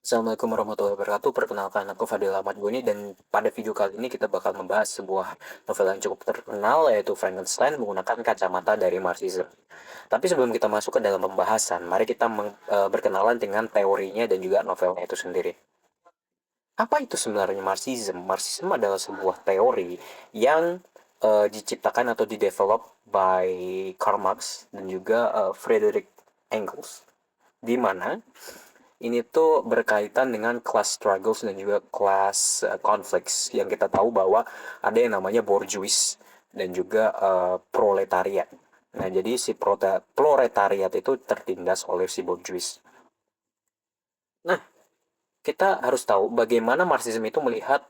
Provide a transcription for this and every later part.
Assalamualaikum warahmatullahi wabarakatuh. Perkenalkan, aku Fadil Ahmad Guni dan pada video kali ini kita bakal membahas sebuah novel yang cukup terkenal yaitu Frankenstein menggunakan kacamata dari Marxism. Tapi sebelum kita masuk ke dalam pembahasan, mari kita berkenalan dengan teorinya dan juga novelnya itu sendiri. Apa itu sebenarnya Marxism? Marxism adalah sebuah teori yang diciptakan atau didevelop by Karl Marx dan juga Friedrich Engels, di mana ini tuh berkaitan dengan class struggles dan juga class conflicts yang kita tahu bahwa ada yang namanya bourgeois dan juga proletariat. Nah, jadi si proletariat itu tertindas oleh si bourgeois. Nah, kita harus tahu bagaimana Marxisme itu melihat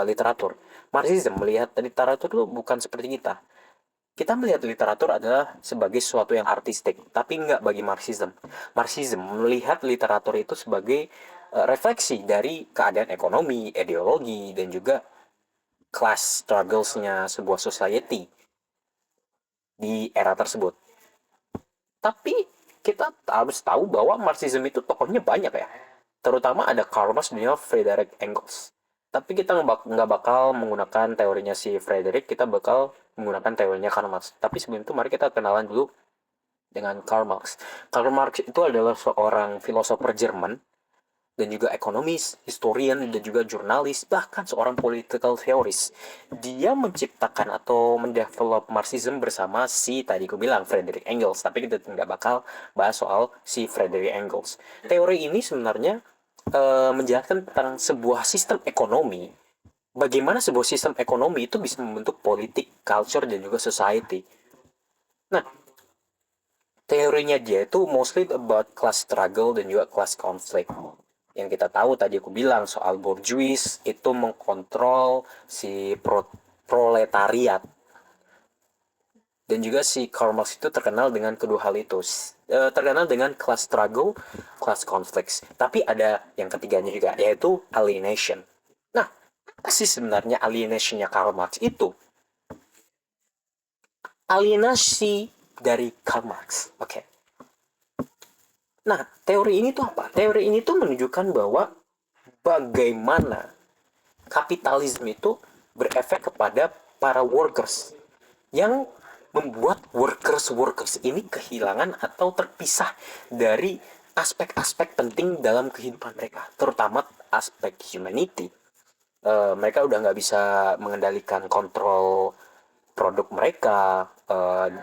literatur. Marxisme melihat literatur itu bukan seperti kita. Kita melihat literatur adalah sebagai sesuatu yang artistik, tapi enggak bagi Marxism. Marxism melihat literatur itu sebagai refleksi dari keadaan ekonomi, ideologi, dan juga class struggles-nya sebuah society di era tersebut. Tapi kita harus tahu bahwa Marxism itu tokohnya banyak ya. Terutama ada Karl Marx dan Friedrich Engels. Tapi kita nggak bakal menggunakan teorinya si Friedrich, kita bakal menggunakan teorinya Karl Marx. Tapi sebelum itu mari kita kenalan dulu dengan Karl Marx. Karl Marx itu adalah seorang filosofer Jerman dan juga ekonomis, historian, dan juga jurnalis, bahkan seorang political theorist. Dia menciptakan atau mendevelop Marxism bersama si tadi aku bilang Friedrich Engels, tapi kita tidak bakal bahas soal si Friedrich Engels. Teori ini sebenarnya menjelaskan tentang sebuah sistem ekonomi, bagaimana sebuah sistem ekonomi itu bisa membentuk politik, culture, dan juga society. Nah, teorinya dia itu mostly about class struggle dan juga class conflict. Yang kita tahu tadi aku bilang soal bourgeois itu mengkontrol si proletariat. Dan juga si Karl Marx itu terkenal dengan kedua hal itu. Terkenal dengan class struggle, class conflicts. Tapi ada yang ketiganya juga, yaitu alienation. Nah, apa sih sebenarnya alienationnya Karl Marx itu? Alienasi dari Karl Marx. Oke. Okay. Nah, teori ini tuh apa? Teori ini tuh menunjukkan bahwa bagaimana kapitalisme itu berefek kepada para workers yang membuat workers ini kehilangan atau terpisah dari aspek-aspek penting dalam kehidupan mereka, terutama aspek humanity. Mereka udah nggak bisa mengendalikan kontrol produk mereka,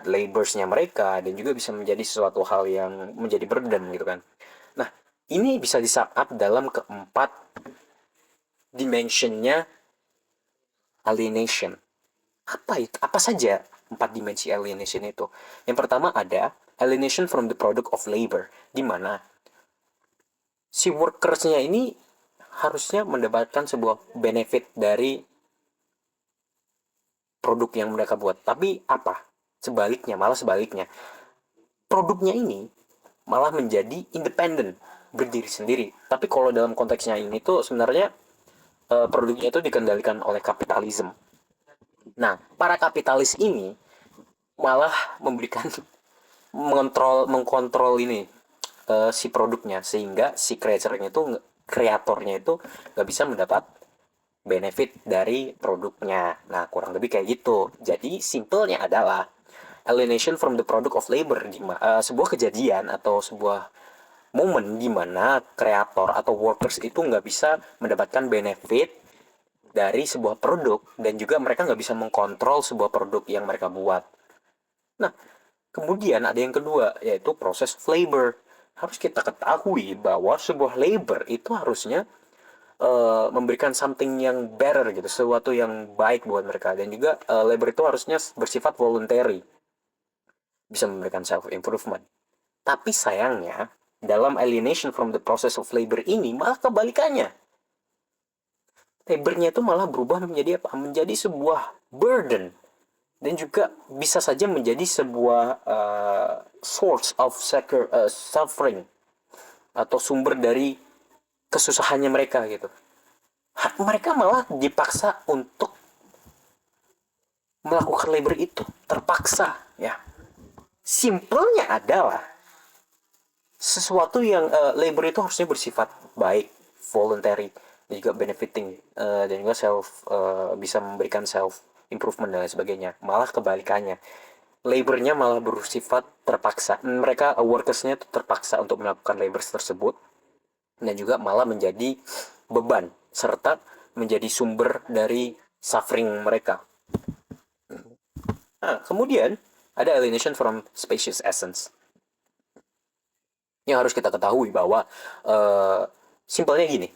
laborsnya mereka, dan juga bisa menjadi sesuatu hal yang menjadi burden gitu kan. Nah, ini bisa di-sum up dalam keempat dimensionnya alienation. Apa itu? Apa saja empat dimensi alienation itu? Yang pertama ada alienation from the product of labor, di mana si workersnya ini harusnya mendapatkan sebuah benefit dari produk yang mereka buat. Tapi apa? Sebaliknya, malah sebaliknya. Produknya ini malah menjadi independen, berdiri sendiri. Tapi kalau dalam konteksnya ini tuh sebenarnya produknya itu dikendalikan oleh kapitalisme. Nah, para kapitalis ini malah memberikan mengkontrol ini si produknya sehingga si kreatornya itu nggak bisa mendapat benefit dari produknya. Nah, kurang lebih kayak gitu. Jadi simpelnya adalah alienation from the product of labor, sebuah kejadian atau sebuah momen di mana kreator atau workers itu nggak bisa mendapatkan benefit dari sebuah produk dan juga mereka nggak bisa mengkontrol sebuah produk yang mereka buat. Nah, kemudian ada yang kedua, yaitu proses of labor. Harus kita ketahui bahwa sebuah labor itu harusnya memberikan something yang better gitu, sesuatu yang baik buat mereka. Dan juga labor itu harusnya bersifat voluntary, bisa memberikan self improvement. Tapi sayangnya, dalam alienation from the process of labor ini malah kebalikannya. Labornya itu malah berubah menjadi apa? Menjadi sebuah burden dan juga bisa saja menjadi sebuah source of suffering atau sumber dari kesusahannya mereka gitu. Mereka malah dipaksa untuk melakukan labor itu, terpaksa ya. Simpelnya adalah sesuatu yang labor itu harusnya bersifat baik, voluntary dan juga benefiting, dan juga bisa memberikan self improvement dan lain sebagainya. Malah kebalikannya, labornya malah bersifat terpaksa. Mereka workersnya itu terpaksa untuk melakukan labor tersebut dan juga malah menjadi beban serta menjadi sumber dari suffering mereka. Nah, kemudian ada alienation from species essence. Yang harus kita ketahui bahwa simpelnya gini,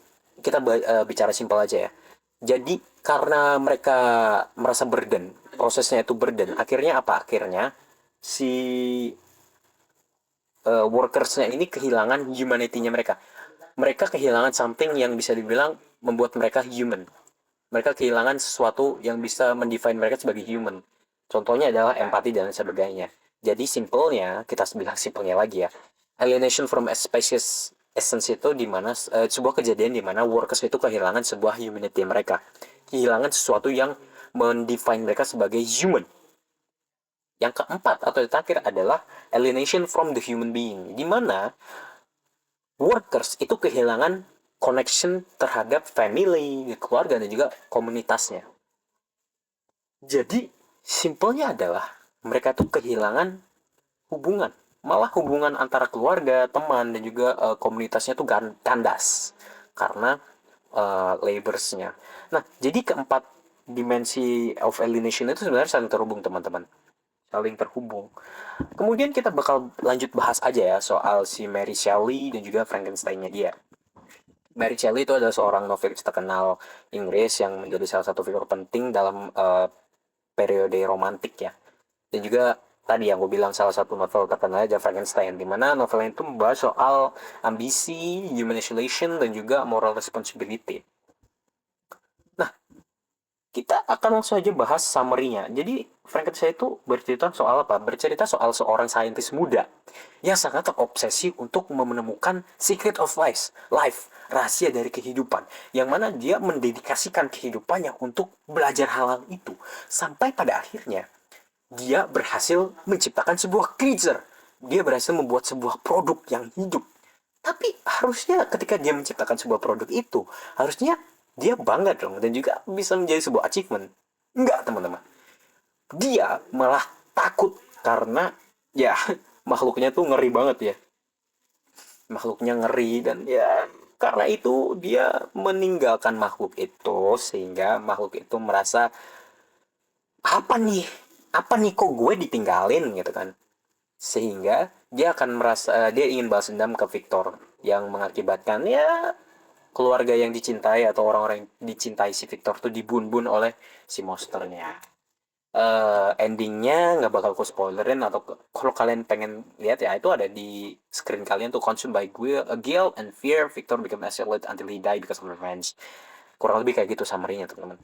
kita bicara simpel aja ya. Jadi karena mereka merasa burden, prosesnya itu burden, akhirnya apa? Akhirnya si workersnya ini kehilangan humanity-nya mereka. Mereka kehilangan something yang bisa dibilang membuat mereka human. Mereka kehilangan sesuatu yang bisa mendefine mereka sebagai human. Contohnya adalah empati dan sebagainya. Jadi simpelnya, kita bilang simpelnya lagi ya. Alienation from a species essence itu di mana sebuah kejadian di mana workers itu kehilangan sebuah humanity mereka. Kehilangan sesuatu yang mendefine mereka sebagai human. Yang keempat atau yang terakhir adalah alienation from the human being, di mana workers itu kehilangan connection terhadap family, keluarga, dan juga komunitasnya. Jadi, simpelnya adalah mereka tuh kehilangan hubungan. Malah hubungan antara keluarga, teman, dan juga komunitasnya tuh kandas. Karena laborsnya. Nah, jadi keempat dimensi of alienation itu sebenarnya saling terhubung, teman-teman. Saling terhubung. Kemudian kita bakal lanjut bahas aja ya soal si Mary Shelley dan juga Frankenstein-nya dia. Mary Shelley itu adalah seorang novelis terkenal Inggris yang menjadi salah satu figur penting dalam periode romantik ya. Dan juga tadi yang gue bilang salah satu novel terkenal aja Frankenstein, di mana novel itu membahas soal ambisi, human isolation, dan juga moral responsibility. Nah, kita akan langsung aja bahas summary-nya. Jadi Frankenstein itu bercerita soal apa? Bercerita soal seorang saintis muda yang sangat terobsesi untuk menemukan secret of life, rahasia dari kehidupan, yang mana dia mendedikasikan kehidupannya untuk belajar hal-hal itu, sampai pada akhirnya dia berhasil menciptakan sebuah creature. Dia berhasil membuat sebuah produk yang hidup. Tapi harusnya ketika dia menciptakan sebuah produk itu, harusnya dia bangga dong dan juga bisa menjadi sebuah achievement. Enggak, teman-teman. Dia malah takut karena ya makhluknya tuh ngeri banget ya. Makhluknya ngeri dan ya karena itu dia meninggalkan makhluk itu sehingga makhluk itu merasa apa nih? Apa nih kok gue ditinggalin gitu kan? Sehingga dia akan merasa dia ingin balas dendam ke Victor yang mengakibatkan ya keluarga yang dicintai atau orang-orang yang dicintai si Victor tuh dibun-bun oleh si monsternya. Endingnya nggak bakal aku spoilerin atau kalau kalian pengen lihat ya itu ada di screen kalian tuh consumed by guilt and fear Victor become isolate until he die because of revenge. Kurang lebih kayak gitu summary-nya teman-teman.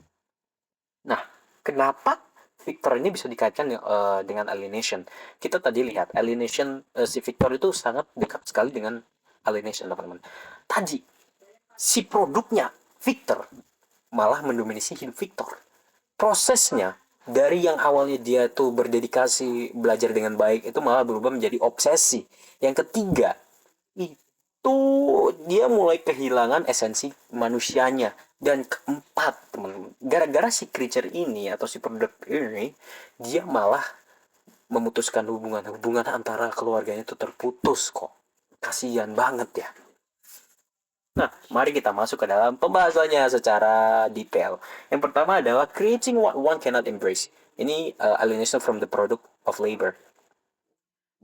Nah, kenapa Victor ini bisa dikaitkan dengan alienation? Kita tadi lihat alienation si Victor itu sangat dekat sekali dengan alienation, teman-teman. Tadi si produknya Victor malah mendominasi hidup Victor. Prosesnya dari yang awalnya dia tuh berdedikasi belajar dengan baik itu malah berubah menjadi obsesi. Yang ketiga, itu dia mulai kehilangan esensi manusianya. Dan keempat, teman, gara-gara si creature ini atau si produk ini, dia malah memutuskan hubungan antara keluarganya itu terputus kok. Kasian banget ya. Nah, mari kita masuk ke dalam pembahasannya secara detail. Yang pertama adalah creating what one cannot embrace. Ini alienation from the product of labor.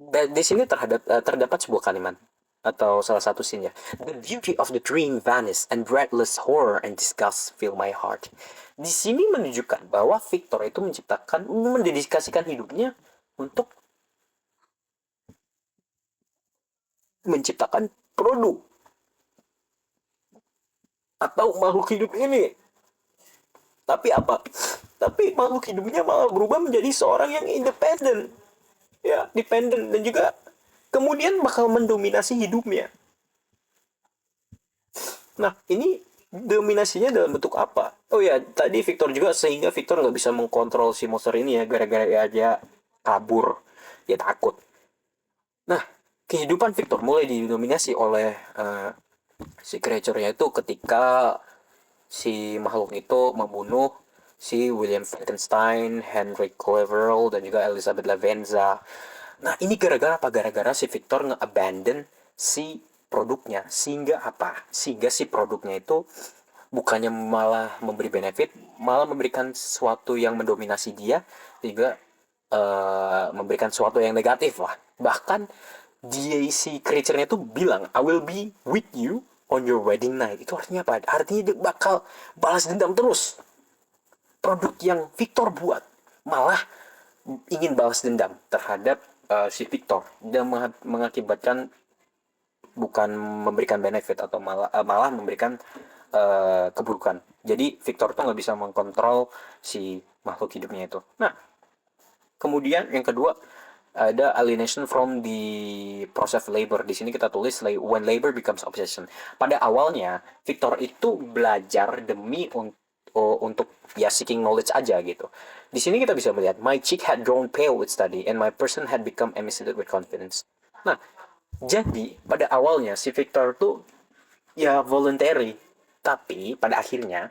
Di sini terdapat sebuah kalimat atau salah satu scene ya. The beauty of the dream vanished and breathless horror and disgust fill my heart. Di sini menunjukkan bahwa Victor itu mendedikasikan hidupnya untuk menciptakan produk atau makhluk hidup ini. Tapi apa? Tapi makhluk hidupnya malah berubah menjadi seorang yang independen. Ya, dependent dan juga kemudian bakal mendominasi hidupnya. Nah, ini dominasinya dalam bentuk apa? Oh ya, tadi Victor juga sehingga Victor nggak bisa mengkontrol si monster ini ya gara-gara dia kabur, dia takut. Nah, kehidupan Victor mulai didominasi oleh Si creature-nya itu ketika si makhluk itu membunuh si William Frankenstein, Henry Cleverell, dan juga Elizabeth Lavenza. Nah, ini gara-gara apa? Gara-gara si Victor nge-abandon si produknya. Sehingga apa? Sehingga si produknya itu bukannya malah memberi benefit, malah memberikan sesuatu yang mendominasi dia, juga memberikan sesuatu yang negatif lah. Bahkan dia si creature-nya tuh bilang, I will be with you on your wedding night. Itu artinya apa? Artinya dia bakal balas dendam terus. Produk yang Victor buat malah ingin balas dendam terhadap si Victor dan mengakibatkan bukan memberikan benefit atau malah memberikan keburukan. Jadi Victor tuh nggak bisa mengkontrol si makhluk hidupnya itu. Nah, kemudian yang kedua ada alienation from the process of labor. Di sini kita tulis when labor becomes obsession. Pada awalnya Victor itu belajar demi untuk ya seeking knowledge aja gitu. Di sini kita bisa melihat my cheek had grown pale with study and my person had become emaciated with confidence. Nah, jadi pada awalnya si Victor tuh ya voluntary, tapi pada akhirnya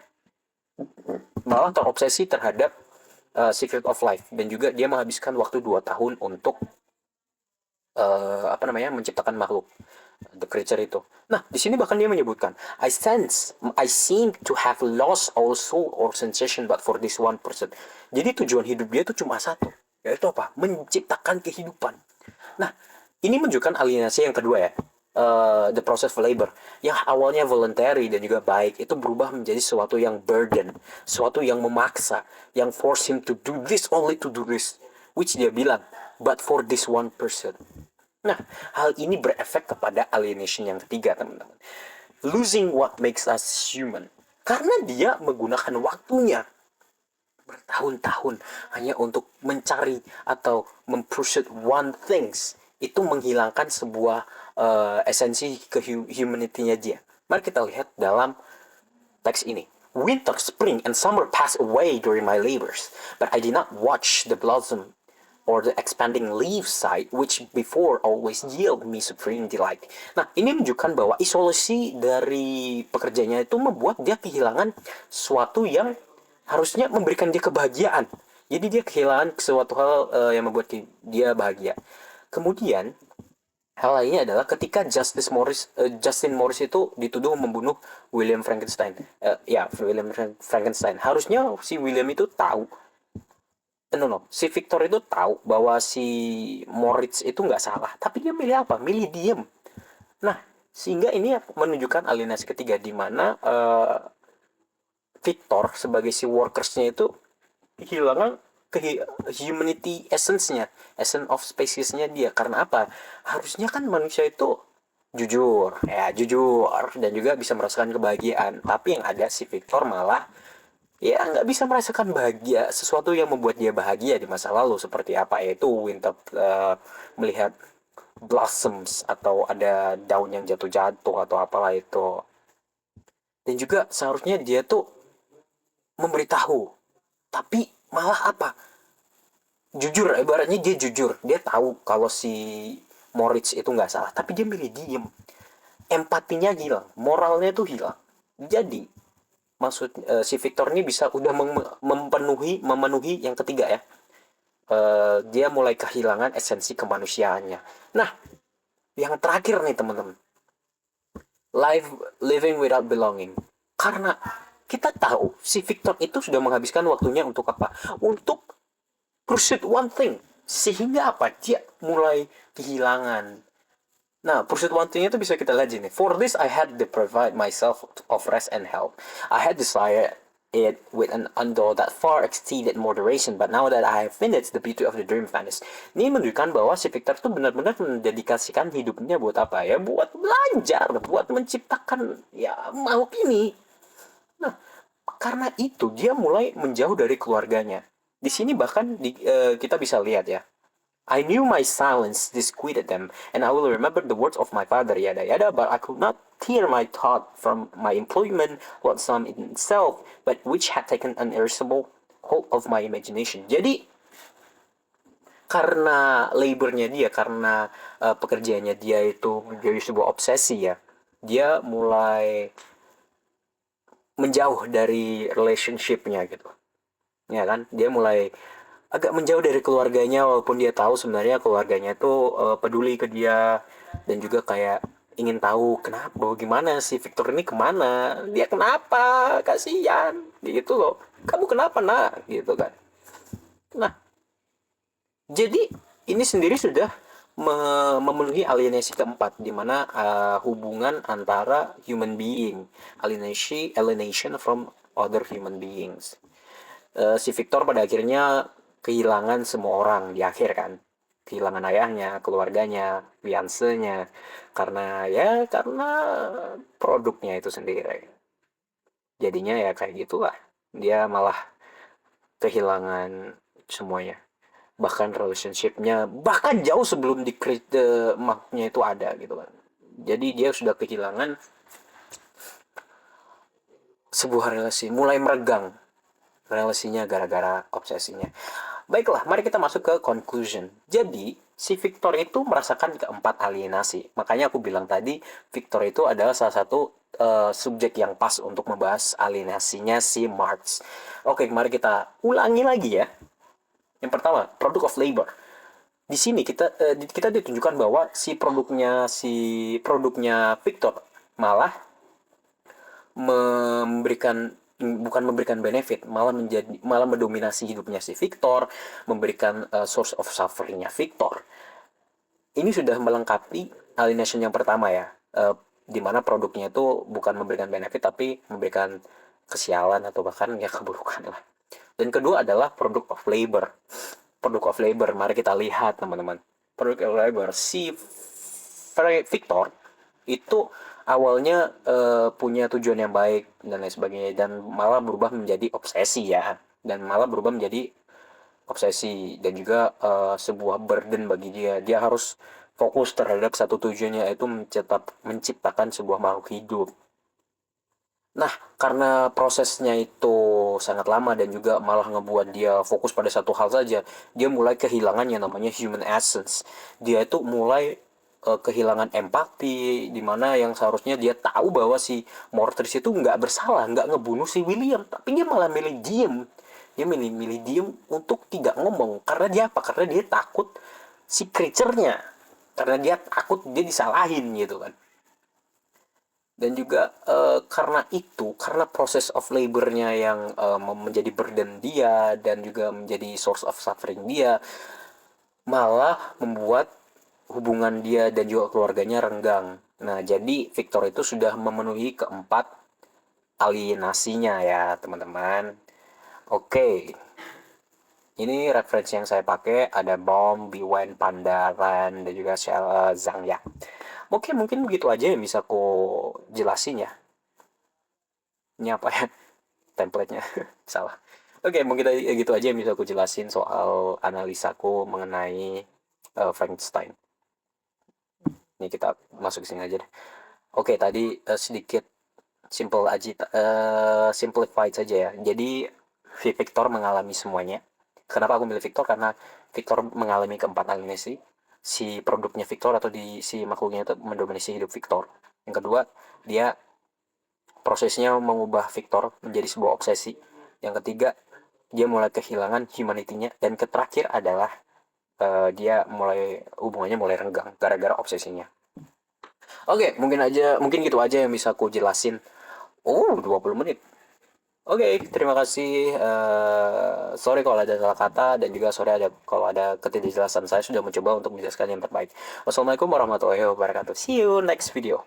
malah terobsesi terhadap Secret of Life dan juga dia menghabiskan waktu 2 tahun untuk menciptakan makhluk the creature itu. Nah, di sini bahkan dia menyebutkan I seem to have lost all soul or sensation but for this one person. Jadi tujuan hidup dia itu cuma satu, yaitu apa? Menciptakan kehidupan. Nah, ini menunjukkan alienasi yang kedua ya. The process of labor yang awalnya voluntary dan juga baik itu berubah menjadi sesuatu yang burden, sesuatu yang memaksa, yang force him to do this only to do this, which dia bilang but for this one person. Nah, hal ini berefek kepada alienation yang ketiga, teman-teman. Losing what makes us human. Karena dia menggunakan waktunya bertahun-tahun hanya untuk mencari atau mempursuit one things, itu menghilangkan sebuah esensi ke-humanity-nya dia. Mari kita lihat dalam teks ini. Winter, spring, and summer passed away during my labors, but I did not watch the blossom or the expanding leaf side which before always yield me supreme delight. Nah, ini menunjukkan bahwa isolasi dari pekerjaannya itu membuat dia kehilangan sesuatu yang harusnya memberikan dia kebahagiaan. Jadi dia kehilangan sesuatu hal yang membuat dia bahagia. Kemudian hal lainnya adalah ketika Justin Morris itu dituduh membunuh William Frankenstein. William Frankenstein. Harusnya si William itu tahu. Si Victor itu tahu bahwa si Moritz itu nggak salah. Tapi dia milih apa? Milih diem. Nah, sehingga ini menunjukkan alienasi ketiga di mana Victor sebagai si workersnya itu kehilangan humanity essence-nya, essence of species-nya dia. Karena apa? Harusnya kan manusia itu jujur dan juga bisa merasakan kebahagiaan. Tapi yang ada si Victor malah ya nggak bisa merasakan bahagia, sesuatu yang membuat dia bahagia di masa lalu seperti apa, yaitu Winter melihat blossoms atau ada daun yang jatuh-jatuh atau apalah itu. Dan juga seharusnya dia tuh memberitahu, tapi malah apa? Jujur, ibaratnya dia jujur, dia tahu kalau si Moritz itu nggak salah, tapi dia milih diem. Empatinya hilang, moralnya tuh hilang. Jadi si Victor ini bisa udah memenuhi yang ketiga ya. Dia mulai kehilangan esensi kemanusiaannya. Nah, yang terakhir nih teman-teman, living without belonging. Karena kita tahu si Victor itu sudah menghabiskan waktunya untuk apa? Untuk pursuit one thing. Sehingga apa? Dia mulai kehilangan. Nah, pursuit one thing itu bisa kita lihat sini. For this, I had to provide myself of rest and health. I had desired it with an undue that far exceeded moderation, but now that I have finished, the beauty of the dream vanished. Ini menunjukkan bahwa si Victor itu benar-benar mendedikasikan hidupnya buat apa ya? Buat belajar, buat menciptakan ya makhluk ini. Nah, karena itu dia mulai menjauh dari keluarganya. Di sini bahkan kita bisa lihat ya. I knew my silence disquieted them, and I will remember the words of my father, yada yada, but I could not tear my thought from my employment, what some in itself, but which had taken an irresistible hold of my imagination. Jadi, karena labornya dia, karena pekerjaannya dia itu menjadi sebuah obsesi ya, dia mulai menjauh dari relationship-nya gitu. Ya kan? Dia mulai agak menjauh dari keluarganya walaupun dia tahu sebenarnya keluarganya itu peduli ke dia dan juga kayak ingin tahu kenapa gimana sih Victor ini kemana, dia kenapa, kasihan gitu loh, kamu kenapa nak gitu kan. Nah, jadi ini sendiri sudah memenuhi alienasi keempat, di mana hubungan antara human being, alienation from other human beings. Si Victor pada akhirnya kehilangan semua orang di akhir kan, kehilangan ayahnya, keluarganya, fiancenya, karena produknya itu sendiri. Jadinya ya kayak gitulah, dia malah kehilangan semuanya, bahkan relationship-nya, bahkan jauh sebelum di create marknya itu ada gitu kan. Jadi dia sudah kehilangan sebuah relasi, mulai meregang relasinya gara-gara obsesinya. Baiklah, mari kita masuk ke conclusion. Jadi, si Victor itu merasakan keempat alienasi. Makanya aku bilang tadi, Victor itu adalah salah satu subjek yang pas untuk membahas alienasinya si Marx. Oke, mari kita ulangi lagi ya. Yang pertama, product of labor. Di sini kita ditunjukkan bahwa si produknya Victor malah bukan memberikan benefit, malah mendominasi hidupnya si Victor, memberikan source of sufferingnya Victor. Ini sudah melengkapi alienation yang pertama ya, di mana produknya itu bukan memberikan benefit tapi memberikan kesialan atau bahkan ya keburukan lah. Dan kedua adalah product of labor. Product of labor, mari kita lihat teman-teman. Product of labor, si Victor itu awalnya punya tujuan yang baik dan lain sebagainya, dan malah berubah menjadi obsesi ya, dan malah berubah menjadi obsesi dan juga sebuah burden bagi dia. Dia harus fokus terhadap satu tujuannya, yaitu menciptakan sebuah makhluk hidup. Nah, karena prosesnya itu sangat lama dan juga malah ngebuat dia fokus pada satu hal saja, dia mulai kehilangan yang namanya human essence. Dia itu mulai kehilangan empati, di mana yang seharusnya dia tahu bahwa si Mortris itu nggak bersalah, nggak ngebunuh si William, tapi dia malah milih diem. Dia milih diem untuk tidak ngomong. Karena dia apa? Karena dia takut si creature-nya. Karena dia takut dia disalahin gitu kan. Dan juga karena proses of labor-nya yang menjadi burden dia dan juga menjadi source of suffering dia, malah membuat hubungan dia dan juga keluarganya renggang. Nah, jadi Victor itu sudah memenuhi keempat alienasinya ya, teman-teman. Oke. Ini referensi yang saya pakai, ada Baum, Biwen, Pandaran, dan juga Zhang ya. Oke, mungkin begitu aja yang bisa aku jelasin ya. Ini apa ya? Template-nya. Salah. Oke, mungkin gitu aja yang bisa aku jelasin soal analisaku mengenai Frankenstein. Ini kita masuk sini aja deh. Oke, tadi sedikit simplified saja ya. Jadi Victor mengalami semuanya. Kenapa aku milih Victor? Karena Victor mengalami keempat alienasi. Si produknya Victor atau si makhluknya itu mendominasi hidup Victor. Yang kedua, dia prosesnya mengubah Victor menjadi sebuah obsesi. Yang ketiga, dia mulai kehilangan humanity-nya. Dan terakhir adalah dia hubungannya mulai renggang gara-gara obsesinya. Oke, mungkin gitu aja yang bisa aku jelasin. 20 menit. Oke, terima kasih. Sorry kalau ada salah kata dan juga sorry kalau ada ketidakjelasan. Saya sudah mencoba untuk menjelaskan yang terbaik. Wassalamualaikum warahmatullahi wabarakatuh. See you next video.